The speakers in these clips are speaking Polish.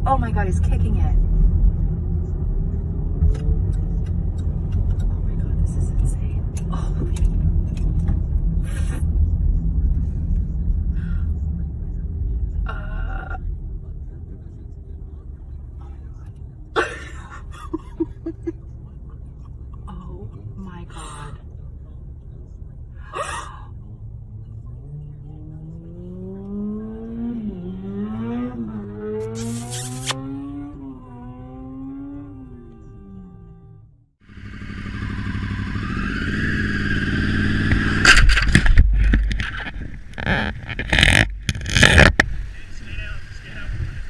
Oh my God, he's kicking it. Oh my God, this is insane. Oh, holy shit. Oh my God.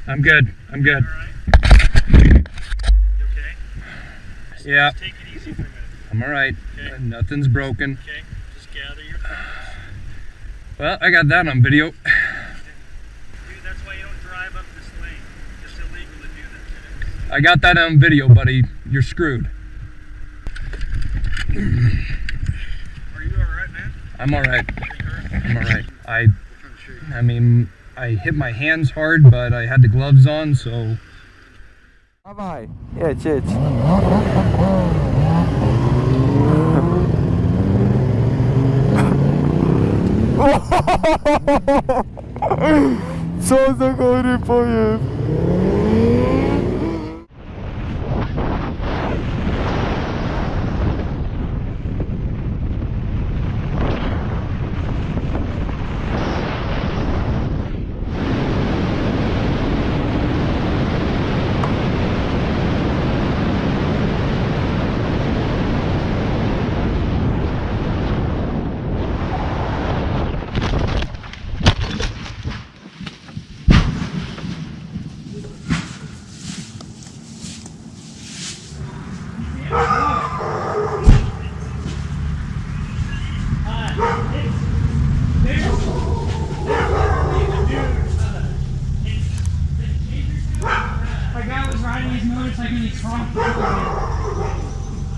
I'm good. I'm good. You okay? Yeah. Just take it easy for a minute. I'm alright. Okay. Nothing's broken. Okay? Just gather your thoughts. Well, I got that on video. Dude, that's why you don't drive up this lane. It's illegal to do that. I got that on video, buddy. You're screwed. Are you alright, man? I'm alright. Are you hurt? I'm alright. I mean, I hit my hands hard, but I had the gloves on, so... Dawaj, jedź, jedź. Co za chory pojeb.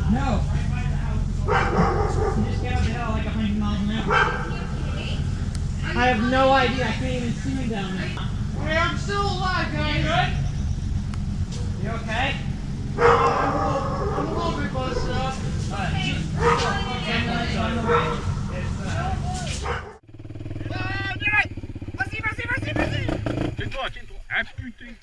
No. You just get up the hill like 100 miles an hour. I have no idea. I can't even see me down there. Hey, I'm still alive, guys. You okay? I'm a little bit busted up. Tiens-toi, tiens-toi. Ah putain.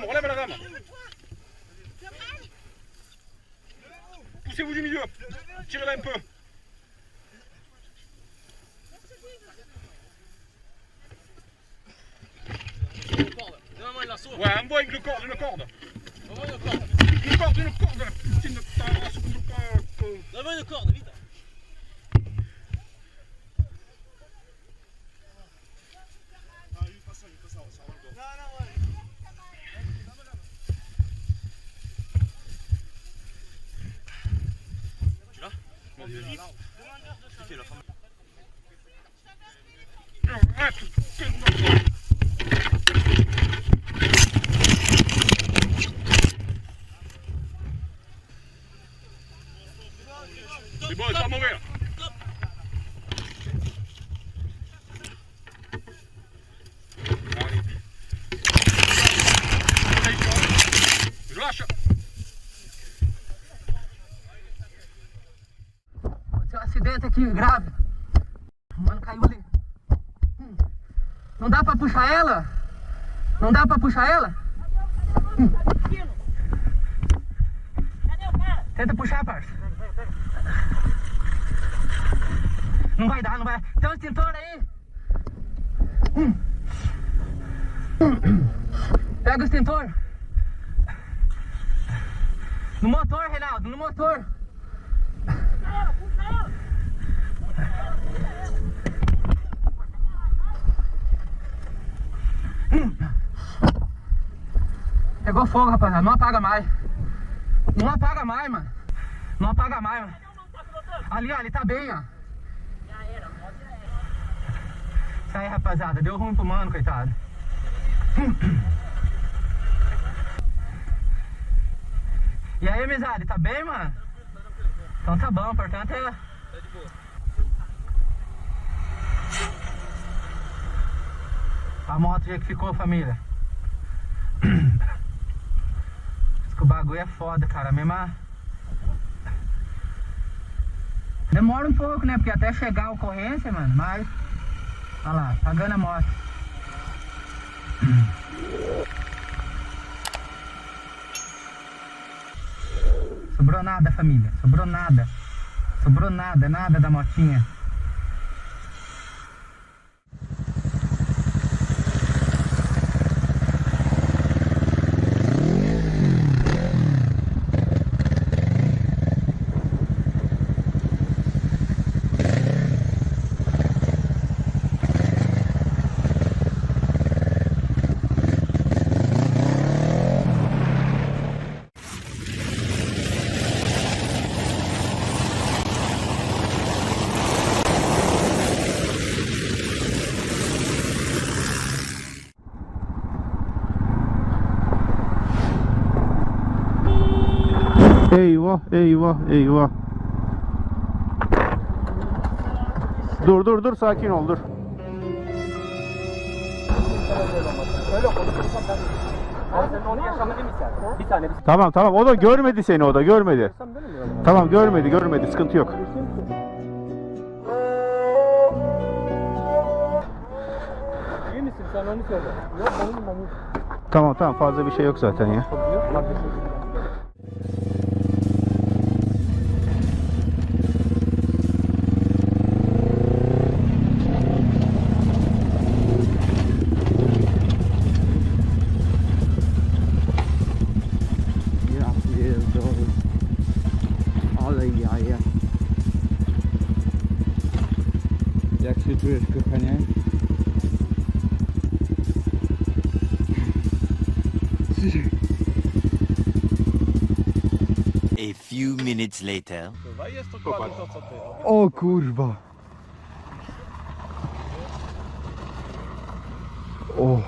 Relève la dame. Poussez-vous du milieu. Tirez-la un peu. Ouais, envoie avec une corde. Une corde, la poutine de ta race. Donne-moi une corde, vite. C'est bon, c'est pas mauvais là. Je lâche. Tem um acidente aqui grave. O mano caiu ali. Não dá pra puxar ela? Não dá pra puxar ela? Cadê o cara? Tenta puxar, parça. Não vai dar, não vai. Tem um extintor aí. Pega o extintor. No motor, Reinaldo, no motor. Pegou fogo, rapaziada. Não apaga mais. Não apaga mais, mano. Não apaga mais, mano. Ali, ó, ele tá bem, ó. Isso aí, rapaziada. Deu ruim pro mano, coitado. E aí, amizade, tá bem, mano? Então tá bom, portanto é... Tá de boa. A moto já que ficou, família. Diz que o bagulho é foda, cara. Mesma... Demora um pouco, né? Porque até chegar a ocorrência, mano, mas... Olha lá, pagando a moto. Sobrou nada, família. Sobrou nada. Sobrou nada, nada da motinha. Eyvah, eyvah, eyvah. Dur, sakin ol, dur. Tamam, o da görmedi seni, o da görmedi. Tamam, görmedi, sıkıntı yok. İyi misin sen onu söyle. Yok benim. Tamam, fazla bir şey yok zaten ya. Jak się czujesz, kochanie? A few minutes later. Jest dokładnie to co ty. O kurwa. O.